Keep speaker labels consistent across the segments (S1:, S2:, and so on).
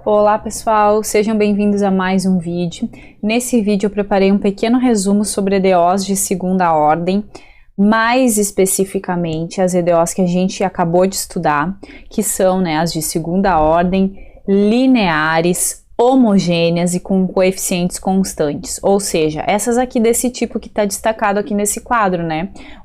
S1: Olá pessoal, sejam bem-vindos a mais um vídeo. Nesse vídeo eu preparei um pequeno resumo sobre EDOs de segunda ordem, mais especificamente as EDOs que a gente acabou de estudar, que são as de segunda ordem, lineares, homogêneas e com coeficientes constantes, ou seja, essas aqui desse tipo que está destacado aqui nesse quadro,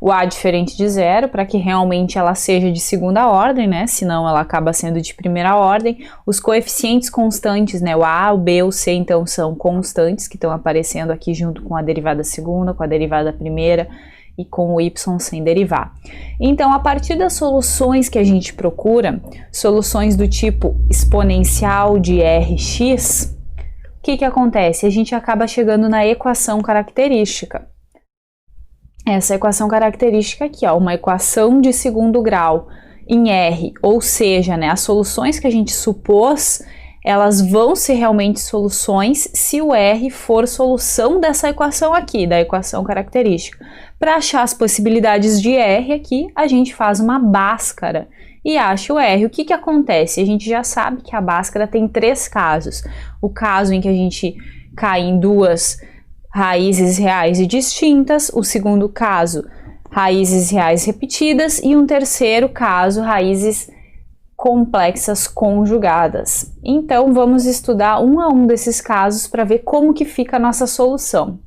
S1: o A diferente de zero, para que realmente ela seja de segunda ordem, senão ela acaba sendo de primeira ordem. Os coeficientes constantes, o A, o B, o C, então são constantes, que estão aparecendo aqui junto com a derivada segunda, com a derivada primeira, e com o y sem derivar. Então, a partir das soluções que a gente procura, soluções do tipo exponencial de Rx, o que acontece? A gente acaba chegando na equação característica. Essa equação característica aqui, uma equação de segundo grau em R, ou seja, as soluções que a gente supôs, elas vão ser realmente soluções se o R for solução dessa equação aqui, da equação característica. Para achar as possibilidades de R aqui, a gente faz uma Bhaskara e acha o R. O que acontece? A gente já sabe que a Bhaskara tem três casos. O caso em que a gente cai em duas raízes reais e distintas, o segundo caso, raízes reais repetidas, e um terceiro caso, raízes complexas conjugadas. Então, vamos estudar um a um desses casos para ver como que fica a nossa solução.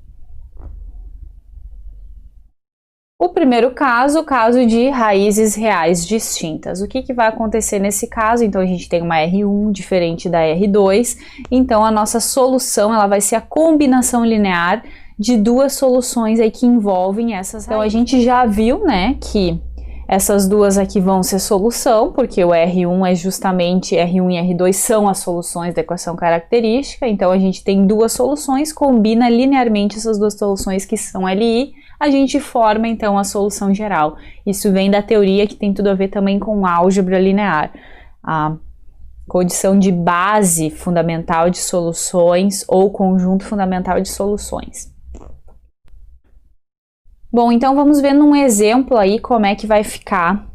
S1: O primeiro caso, o caso de raízes reais distintas. O que vai acontecer nesse caso? Então, a gente tem uma R1 diferente da R2, então a nossa solução ela vai ser a combinação linear de duas soluções aí que envolvem essas raízes. Então, a gente já viu, que essas duas aqui vão ser solução, porque o R1 é justamente, R1 e R2 são as soluções da equação característica, então a gente tem duas soluções, combina linearmente essas duas soluções que são LI, a gente forma então a solução geral. Isso vem da teoria que tem tudo a ver também com álgebra linear, a condição de base fundamental de soluções ou conjunto fundamental de soluções. Bom, então vamos ver num exemplo aí como é que vai ficar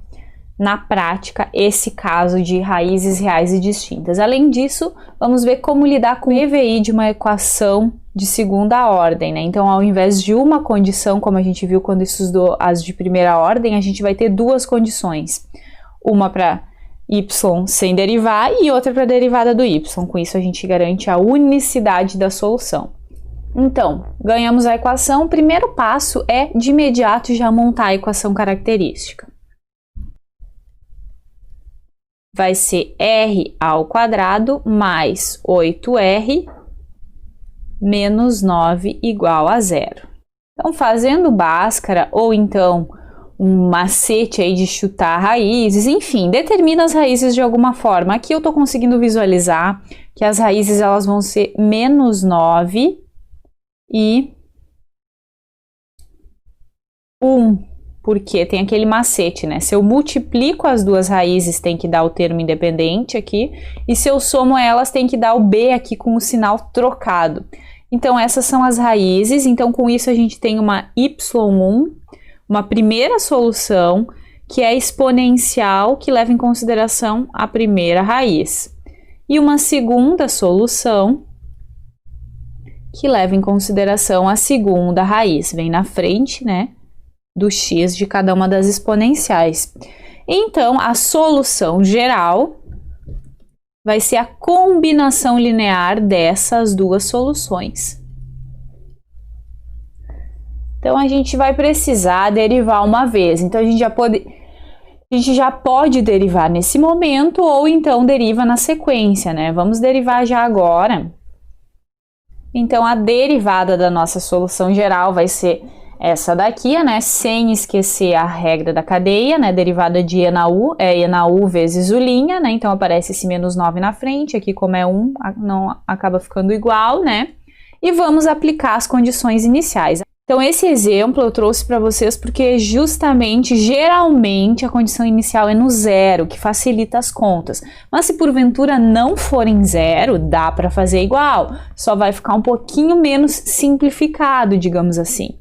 S1: na prática esse caso de raízes reais e distintas. Além disso, vamos ver como lidar com o EVI de uma equação de segunda ordem, Então, ao invés de uma condição, como a gente viu quando estudou as de primeira ordem, a gente vai ter duas condições. Uma para y sem derivar e outra para a derivada do y. Com isso, a gente garante a unicidade da solução. Então, ganhamos a equação. O primeiro passo é, de imediato, já montar a equação característica. Vai ser r ao quadrado mais 8r menos 9 igual a zero. Então, fazendo Bhaskara, ou então um macete aí de chutar raízes, enfim, determina as raízes de alguma forma. Aqui eu estou conseguindo visualizar que as raízes elas vão ser menos 9 e 1, porque tem aquele macete, Se eu multiplico as duas raízes, tem que dar o termo independente aqui, e se eu somo elas, tem que dar o B aqui com o sinal trocado. Então, essas são as raízes, então com isso a gente tem uma y1, uma primeira solução, que é exponencial, que leva em consideração a primeira raiz, e uma segunda solução, que leva em consideração a segunda raiz, vem na frente, do x de cada uma das exponenciais. Então, a solução geral vai ser a combinação linear dessas duas soluções. Então, a gente vai precisar derivar uma vez. Então, a gente já pode derivar nesse momento ou então deriva na sequência, Vamos derivar já agora. Então, a derivada da nossa solução geral vai ser essa daqui, sem esquecer a regra da cadeia, derivada de E na U, é E na U vezes U', então aparece esse menos 9 na frente, aqui como é 1, não acaba ficando igual, E vamos aplicar as condições iniciais. Então, esse exemplo eu trouxe para vocês porque justamente, geralmente, a condição inicial é no zero, que facilita as contas. Mas se porventura não for em zero, dá para fazer igual, só vai ficar um pouquinho menos simplificado, digamos assim.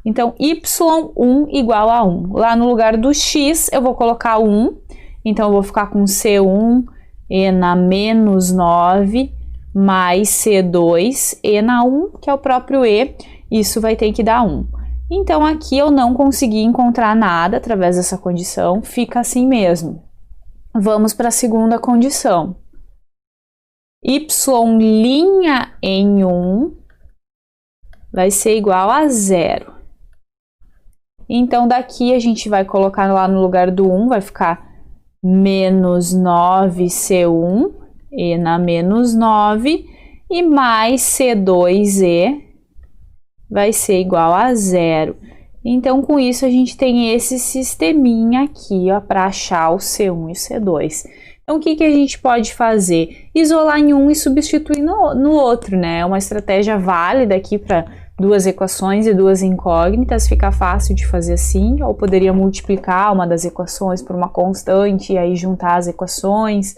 S1: Então, y1 igual a 1. Lá no lugar do x, eu vou colocar 1, então eu vou ficar com C1 e na menos 9 mais C2 e na 1, que é o próprio e, isso vai ter que dar 1. Então, aqui eu não consegui encontrar nada através dessa condição, fica assim mesmo. Vamos para a segunda condição. Y' em 1 vai ser igual a 0. Então, daqui a gente vai colocar lá no lugar do 1, vai ficar menos 9C1 e na menos 9 e mais C2e vai ser igual a 0. Então, com isso, a gente tem esse sisteminha aqui, ó, para achar o C1 e o C2. Então, o que que a gente pode fazer? Isolar em um e substituir no outro, né? É uma estratégia válida aqui para duas equações e duas incógnitas, fica fácil de fazer assim, ou poderia multiplicar uma das equações por uma constante e aí juntar as equações,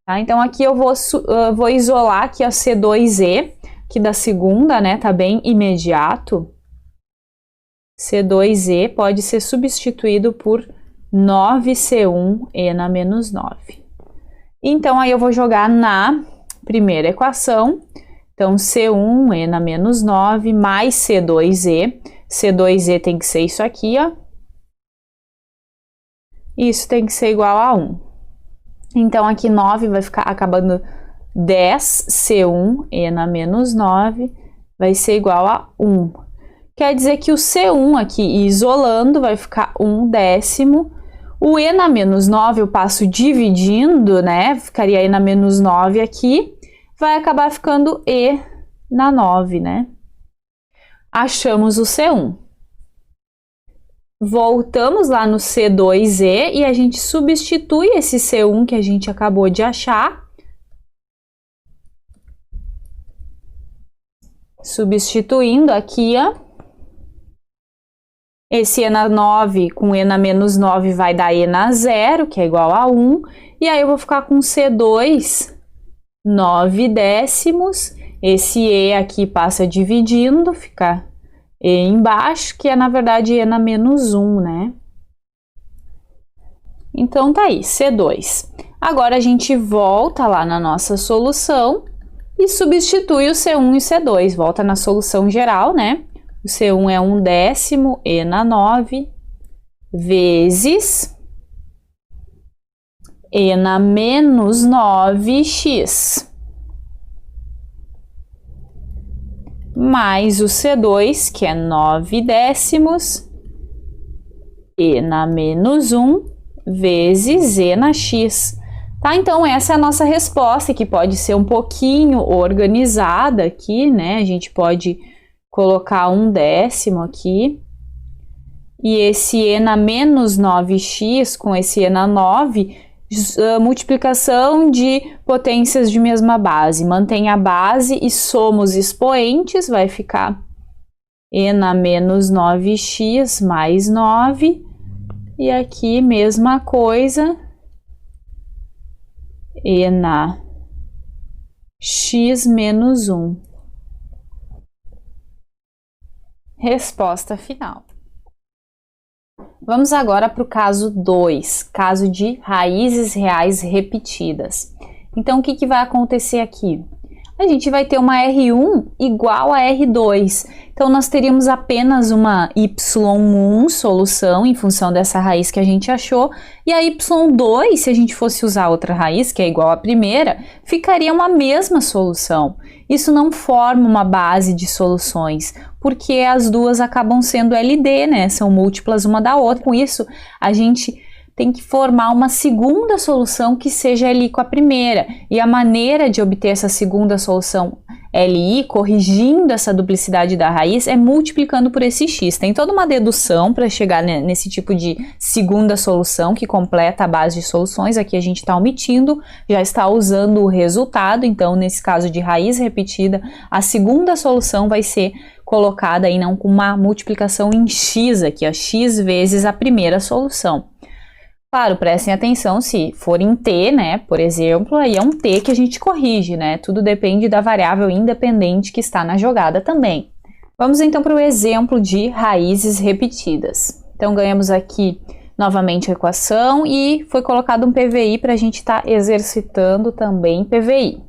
S1: tá? Então, aqui eu vou isolar aqui a C2e, que da segunda, né, tá bem imediato. C2e pode ser substituído por 9C1 e na menos 9. Então, aí eu vou jogar na primeira equação. Então, C1 e na menos 9 mais C2e. C2e tem que ser isso aqui, ó. Isso tem que ser igual a 1. Então, aqui 9 vai ficar acabando 10C1 e na menos 9 vai ser igual a 1. Quer dizer que o C1 aqui, isolando, vai ficar 1/10. O e na menos 9 eu passo dividindo, né? Ficaria e na menos 9 aqui. Vai acabar ficando e na 9, né? Achamos o C1. Voltamos lá no C2e e a gente substitui esse C1 que a gente acabou de achar. Substituindo aqui, ó. Esse e na 9 com e na menos 9 vai dar e na 0, que é igual a 1. E aí eu vou ficar com C2, 9/10. Esse e aqui passa dividindo, fica e embaixo, que é na verdade e na menos 1, né? Então tá aí, C2. Agora a gente volta lá na nossa solução e substitui o C1 e o C2. Volta na solução geral, né? O C1 é 1/10 e na 9 vezes e na menos 9x mais o C2, que é 9/10 e na menos 1 vezes e na x. Tá? Então, essa é a nossa resposta, que pode ser um pouquinho organizada aqui, né? A gente pode colocar 1/10 aqui. E esse e na menos 9x com esse e na 9, multiplicação de potências de mesma base. Mantém a base e somos expoentes, vai ficar e na menos 9x mais 9. E aqui, mesma coisa, e na x menos 1. Resposta final. Vamos agora para o caso 2, caso de raízes reais repetidas. Então, o que vai acontecer aqui? A gente vai ter uma R1 igual a R2. Então, nós teríamos apenas uma Y1 solução em função dessa raiz que a gente achou. E a Y2, se a gente fosse usar outra raiz, que é igual à primeira, ficaria uma mesma solução. Isso não forma uma base de soluções, porque as duas acabam sendo LD, né? São múltiplas uma da outra. Com isso, a gente tem que formar uma segunda solução que seja LI com a primeira. E a maneira de obter essa segunda solução LI, corrigindo essa duplicidade da raiz, é multiplicando por esse x. Tem toda uma dedução para chegar nesse tipo de segunda solução que completa a base de soluções. Aqui a gente está omitindo, já está usando o resultado. Então, nesse caso de raiz repetida, a segunda solução vai ser colocada aí não com uma multiplicação em x aqui, ó, x vezes a primeira solução. Claro, prestem atenção se for em t, né, por exemplo, aí é um t que a gente corrige, né, tudo depende da variável independente que está na jogada também. Vamos então para o exemplo de raízes repetidas. Então, ganhamos aqui novamente a equação e foi colocado um PVI para a gente estar exercitando também PVI.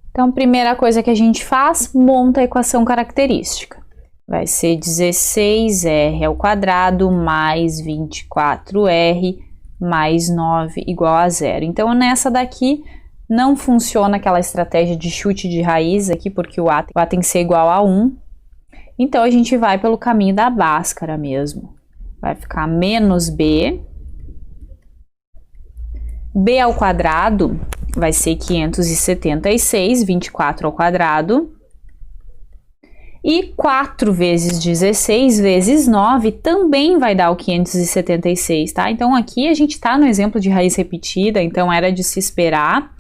S1: Então, primeira coisa que a gente faz, monta a equação característica. Vai ser 16r ao quadrado mais 24r mais 9 igual a 0. Então, nessa daqui não funciona aquela estratégia de chute de raiz aqui, porque o A tem que ser igual a 1. Então, a gente vai pelo caminho da Bhaskara mesmo. Vai ficar menos b. B ao quadrado vai ser 576, 24 ao quadrado. E 4 vezes 16 vezes 9 também vai dar o 576, tá? Então, aqui a gente tá no exemplo de raiz repetida, então era de se esperar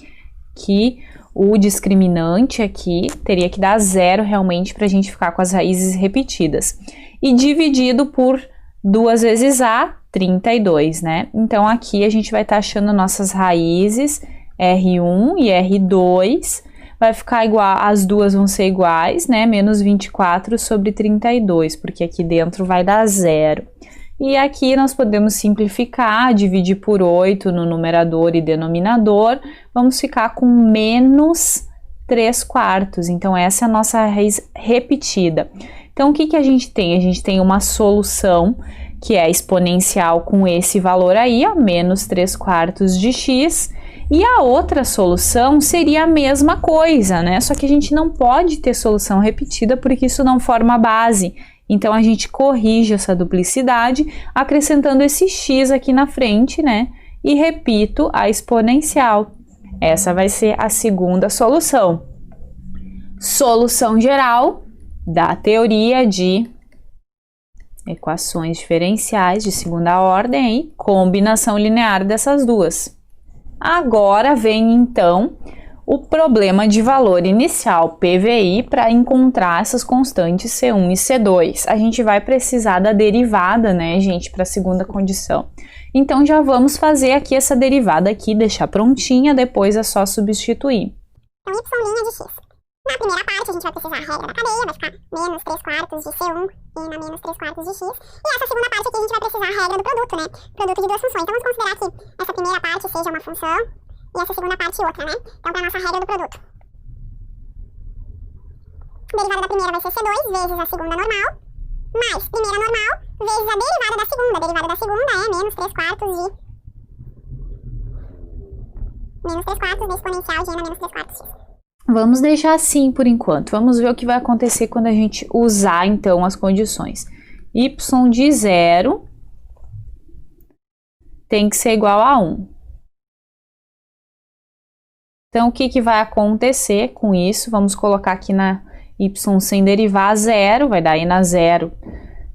S1: que o discriminante aqui teria que dar 0 realmente para a gente ficar com as raízes repetidas. E dividido por 2 vezes A, 32, né? Então, aqui a gente vai estar achando nossas raízes R1 e R2, vai ficar igual, as duas vão ser iguais, né? Menos 24 sobre 32, porque aqui dentro vai dar 0. E aqui nós podemos simplificar, dividir por 8 no numerador e denominador, vamos ficar com menos 3/4. Então, essa é a nossa raiz repetida. Então, o que que a gente tem? A gente tem uma solução que é exponencial com esse valor aí, ó, menos 3/4 de x, e a outra solução seria a mesma coisa, né? Só que a gente não pode ter solução repetida porque isso não forma base. Então, a gente corrige essa duplicidade acrescentando esse x aqui na frente, né? E repito a exponencial. Essa vai ser a segunda solução. Solução geral da teoria de equações diferenciais de segunda ordem e combinação linear dessas duas. Agora vem, então, o problema de valor inicial, PVI, para encontrar essas constantes C1 e C2. A gente vai precisar da derivada, né, gente, para a segunda condição. Então, já vamos fazer aqui essa derivada aqui, deixar prontinha, depois é só substituir.
S2: Então, y' de x. Na primeira parte, a gente vai precisar a regra da cadeia, vai ficar menos 3/4 de C1 e na menos 3/4 de x. E essa segunda parte aqui, a gente vai precisar a regra do produto, né? Produto de duas funções. Então, vamos considerar que essa primeira parte seja uma função e essa segunda parte outra, né? Então, para a nossa regra do produto. A derivada da primeira vai ser C2 vezes a segunda normal, mais primeira normal vezes a derivada da segunda. A derivada da segunda é menos 3/4 de... menos 3/4 da exponencial de n a menos 3/4 de x.
S1: Vamos deixar assim por enquanto. Vamos ver o que vai acontecer quando a gente usar, então, as condições. Y de 0 tem que ser igual a 1. Então, o que que vai acontecer com isso? Vamos colocar aqui na y sem derivar 0, vai dar n a 0,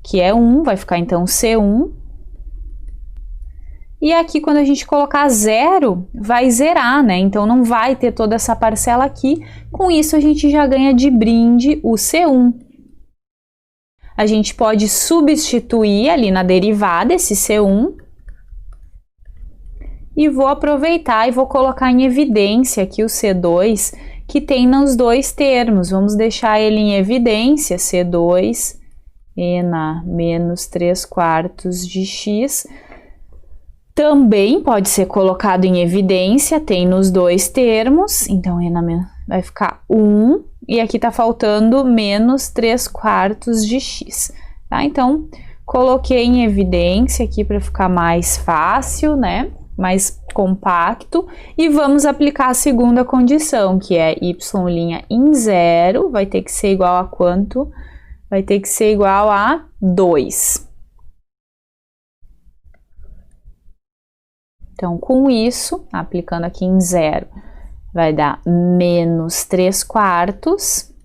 S1: que é 1, vai ficar então C1. E aqui, quando a gente colocar 0, vai zerar, né? Então, não vai ter toda essa parcela aqui. Com isso, a gente já ganha de brinde o C1. A gente pode substituir ali na derivada esse C1. E vou aproveitar e vou colocar em evidência aqui o C2, que tem nos dois termos. Vamos deixar ele em evidência, C2, n a menos 3/4 de x. Também pode ser colocado em evidência, tem nos dois termos, então vai ficar 1, e aqui tá faltando menos 3/4 de x, tá? Então, coloquei em evidência aqui para ficar mais fácil, né? Mais compacto, e vamos aplicar a segunda condição, que é y' em 0, vai ter que ser igual a quanto? Vai ter que ser igual a 2. Então, com isso, aplicando aqui em 0, vai dar menos 3/4,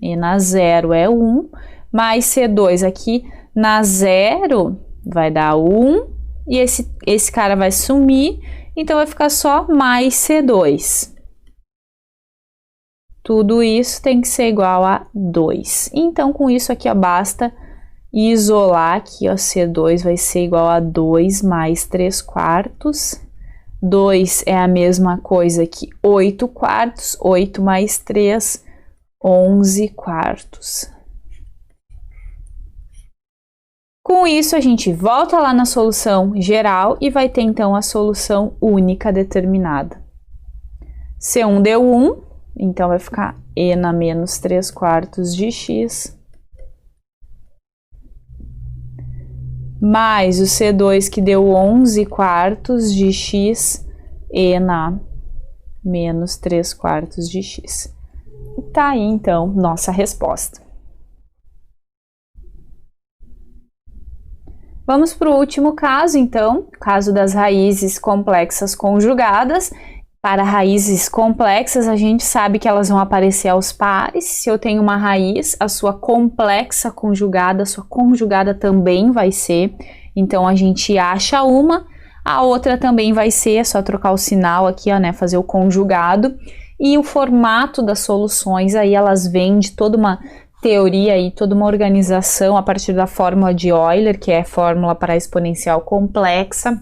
S1: e na 0 é 1, mais C2 aqui na 0 vai dar 1, e esse cara vai sumir, então vai ficar só mais C2. Tudo isso tem que ser igual a 2. Então, com isso aqui, ó, basta isolar aqui, ó, C2 vai ser igual a 2 mais 3/4. 2 é a mesma coisa que 8/4, 8 mais 3, 11/4. Com isso, a gente volta lá na solução geral e vai ter, então, a solução única determinada. C1 deu 1, então vai ficar e na menos 3/4 de x, mais o C2 que deu 11/4 de x, e na menos 3/4 de x. Tá aí, então, nossa resposta. Vamos para o último caso, então, caso das raízes complexas conjugadas. Para raízes complexas, a gente sabe que elas vão aparecer aos pares. Se eu tenho uma raiz, a sua complexa conjugada, a sua conjugada também vai ser. Então, a gente acha uma, a outra também vai ser, é só trocar o sinal aqui, ó, né, fazer o conjugado. E o formato das soluções, aí elas vêm de toda uma teoria e toda uma organização a partir da fórmula de Euler, que é a fórmula para a exponencial complexa.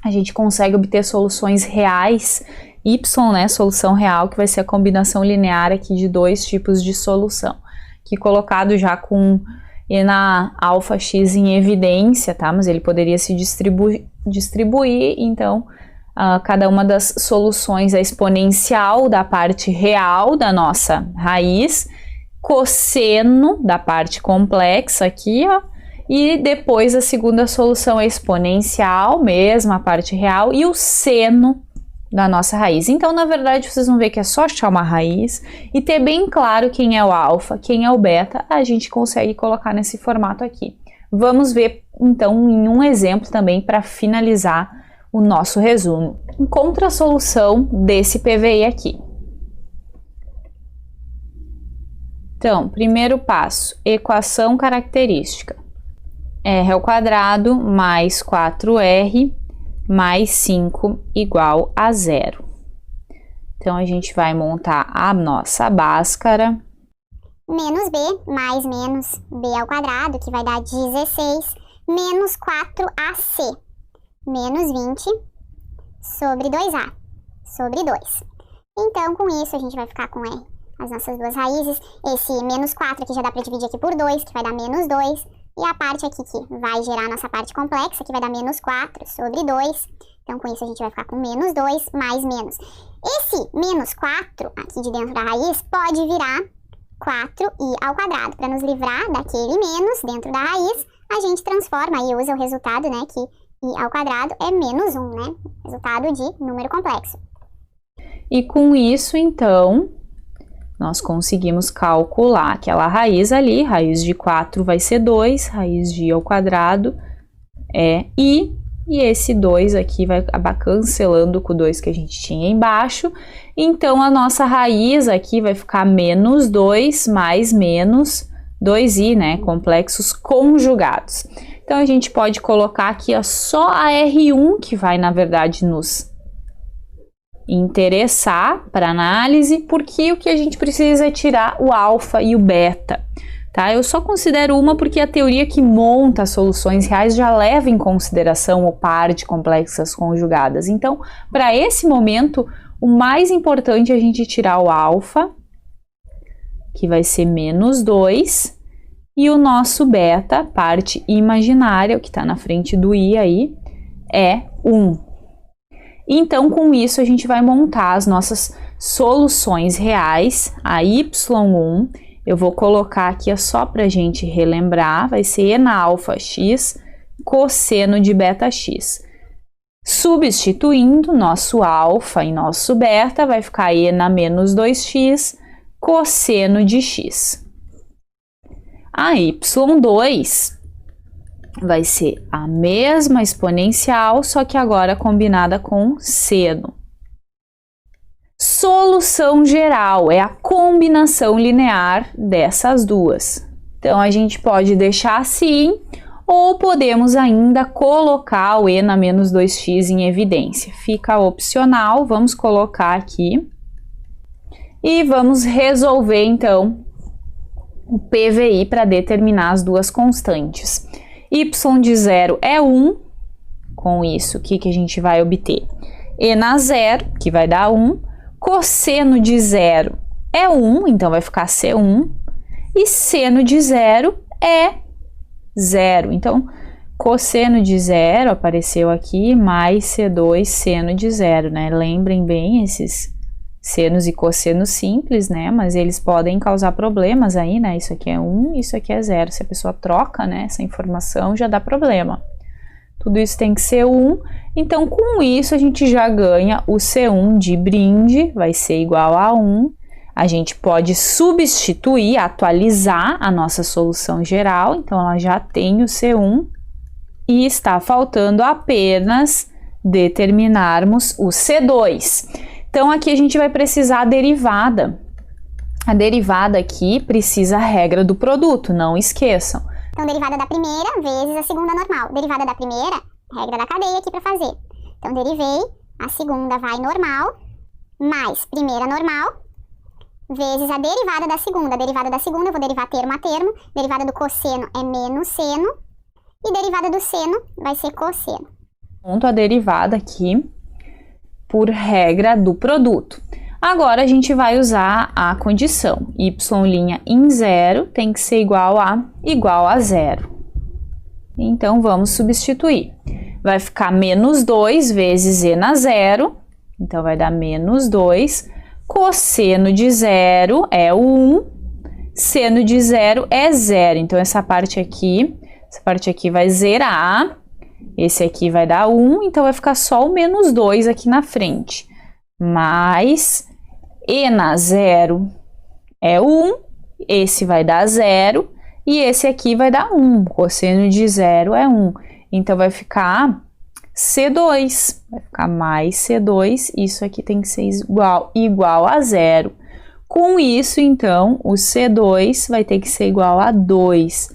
S1: A gente consegue obter soluções reais, y, né, solução real, que vai ser a combinação linear aqui de dois tipos de solução, que colocado já com e na alfa x em evidência, tá, mas ele poderia se distribuir, então, cada uma das soluções é exponencial da parte real da nossa raiz, cosseno da parte complexa aqui, ó, e depois a segunda solução é exponencial, mesmo a parte real, e o seno da nossa raiz. Então, na verdade, vocês vão ver que é só achar uma raiz e ter bem claro quem é o alfa, quem é o beta, a gente consegue colocar nesse formato aqui. Vamos ver, então, em um exemplo também para finalizar o nosso resumo. Encontra a solução desse PVI aqui. Então, primeiro passo, equação característica. R² mais 4R mais 5 igual a 0. Então, a gente vai montar a nossa báscara.
S2: Menos B mais menos B², que vai dar 16, menos 4AC, menos 20 sobre 2A, sobre 2. Então, com isso, a gente vai ficar com R, as nossas duas raízes. Esse menos 4 aqui já dá para dividir aqui por 2, que vai dar menos 2. E a parte aqui que vai gerar a nossa parte complexa, que vai dar menos 4 sobre 2. Então, com isso, a gente vai ficar com menos 2 mais menos. Esse menos 4 aqui de dentro da raiz pode virar 4i². Para nos livrar daquele menos dentro da raiz, a gente transforma e usa o resultado, né, que i² é menos 1, né? Resultado de número complexo.
S1: E com isso, então, nós conseguimos calcular aquela raiz ali, raiz de 4 vai ser 2, raiz de i² é i, e esse 2 aqui vai acabar cancelando com o 2 que a gente tinha embaixo. Então, a nossa raiz aqui vai ficar menos 2 mais menos 2i, né, complexos conjugados. Então, a gente pode colocar aqui ó, só a R1, que vai, na verdade, nos interessar para análise, porque o que a gente precisa é tirar o alfa e o beta, tá? Eu só considero uma porque a teoria que monta as soluções reais já leva em consideração o par de complexas conjugadas. Então, para esse momento, o mais importante é a gente tirar o alfa, que vai ser menos 2, e o nosso beta, parte imaginária, o que está na frente do i aí, é 1. Então, com isso, a gente vai montar as nossas soluções reais, a y1, eu vou colocar aqui só para a gente relembrar, vai ser e na alfa x, cosseno de beta x. Substituindo nosso alfa e nosso beta, vai ficar e na menos 2x, cosseno de x. A y2 vai ser a mesma exponencial, só que agora combinada com seno. Solução geral é a combinação linear dessas duas. Então, a gente pode deixar assim, ou podemos ainda colocar o e na menos 2x em evidência. Fica opcional, vamos colocar aqui. E vamos resolver, então, o PVI para determinar as duas constantes. Y de 0 é 1, com isso, o que a gente vai obter? E na 0, que vai dar 1, cosseno de 0 é 1, então vai ficar C1, e seno de 0 é 0. Então, cosseno de 0 apareceu aqui, mais C2 seno de 0, né? Lembrem bem esses senos e cossenos simples, né? Mas eles podem causar problemas aí, né? Isso aqui é 1, isso aqui é 0. Se a pessoa troca, né, essa informação, já dá problema. Tudo isso tem que ser 1. Então, com isso, a gente já ganha o C1 de brinde, vai ser igual a 1. A gente pode substituir, atualizar a nossa solução geral. Então, ela já tem o C1. E está faltando apenas determinarmos o C2. Então, aqui a gente vai precisar a derivada. A derivada aqui precisa a regra do produto, não esqueçam.
S2: Então, derivada da primeira vezes a segunda normal. Derivada da primeira, regra da cadeia aqui para fazer. Então, derivei, a segunda vai normal, mais primeira normal, vezes a derivada da segunda. A derivada da segunda eu vou derivar termo a termo. Derivada do cosseno é menos seno. E derivada do seno vai ser cosseno.
S1: Ponto a derivada aqui por regra do produto. Agora a gente vai usar a condição. Y' em 0 tem que ser igual a 0. Então vamos substituir. Vai ficar menos 2 vezes e na 0. Então vai dar menos 2. Cosseno de 0 é 1. Seno de 0 é 0. Então essa parte aqui vai zerar. Esse aqui vai dar 1, então vai ficar só o menos 2 aqui na frente. Mais e na 0 é 1, esse vai dar 0 e esse aqui vai dar 1. Cosseno de 0 é 1. Então vai ficar C2, vai ficar mais C2, isso aqui tem que ser igual a 0. Com isso, então, o C2 vai ter que ser igual a 2.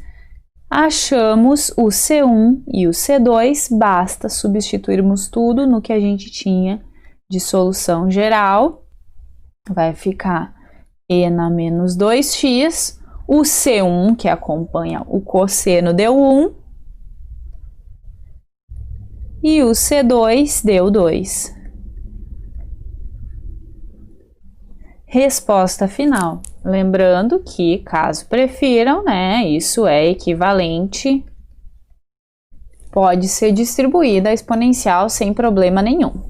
S1: Achamos o C1 e o C2, basta substituirmos tudo no que a gente tinha de solução geral. Vai ficar E na menos 2x, o C1, que acompanha o cosseno, deu 1, e o C2 deu 2. Resposta final. Lembrando que, caso prefiram, né, isso é equivalente, pode ser distribuída a exponencial sem problema nenhum.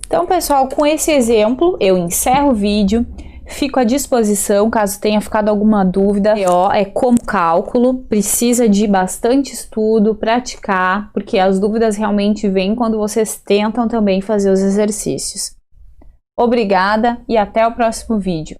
S1: Então, pessoal, com esse exemplo, eu encerro o vídeo. Fico à disposição caso tenha ficado alguma dúvida. É como cálculo, precisa de bastante estudo, praticar, porque as dúvidas realmente vêm quando vocês tentam também fazer os exercícios. Obrigada e até o próximo vídeo.